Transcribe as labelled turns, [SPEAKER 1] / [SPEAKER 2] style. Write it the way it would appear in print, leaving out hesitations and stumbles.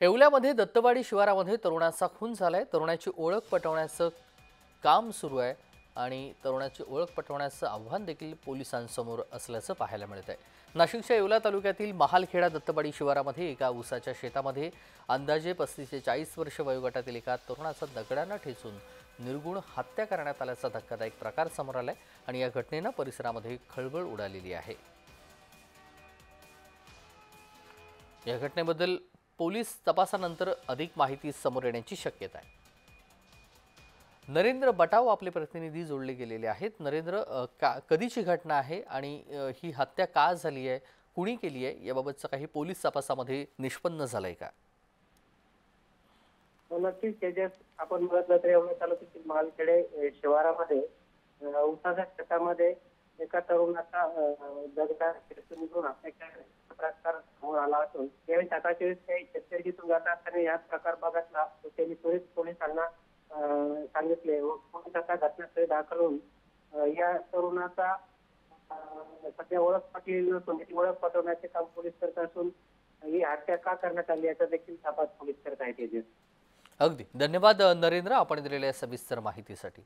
[SPEAKER 1] येवल्यामध्ये दत्तवाडी शिवारामध्ये तरुणाचा खून झालाय। तरुणाची ओळख पटवण्याचं काम सुरू आहे आणि तरुणाची ओळख पटवण्याचं आव्हान देखील पोलिसांसमोर असल्याचं पाहायला मिळतंय। नाशिकच्या येवला तालुक्यातील महालखेडा दत्तवाडी शिवारामध्ये एका ऊसाच्या शेतामध्ये अंदाजे 35 ते 40 वर्ष वयोगटातील एका तरुणाचा दगडाने ठेचून निर्गुण हत्या करण्यात आल्याचा धक्कादायक प्रकार समोर आलाय आणि या घटनेने परिसरामध्ये खळबळ उडालेली आहे। या घटनेबद्दल पोलीस तपासानंतर अधिक माहिती समोर येण्याची शक्यता आहे। नरेंद्र बटाव आपले प्रतिनिधी जोडले गेलेले आहेत। नरेंद्र, कधीची घटना आहे आणि ही हत्या का झाली आहे, कुणी केली आहे, याबाबतचं काही पोलीस तपासामध्ये निष्पन्न झालंय का?
[SPEAKER 2] नक्कीच तेजस, आपण बघितलं तर एवढ्या तालुक्यातील मालखेडे शिवारामध्ये उसाच्या शेतामध्ये एका तरुणाचा दगडातून हत्या केल्याचा प्रकार समोर आला असून त्यावेळी सकाळच्या वेळेस काही शेतकरी तिथून जात असताना याच प्रकार बघितला. त्यांनी त्वरित पोलिसांना सांगितले व पोलीस आता घटनास्थळी दाखल होऊन या तरुणाचा सध्या ओळख पटलेली नसून त्याची ओळख पटवण्याचे काम पोलीस करत असून ही हत्या का करण्यात आली याचा देखील तपास पोलीस करत आहेत।
[SPEAKER 1] अगदी धन्यवाद नरेंद्र, आपण दिलेल्या सविस्तर माहितीसाठी।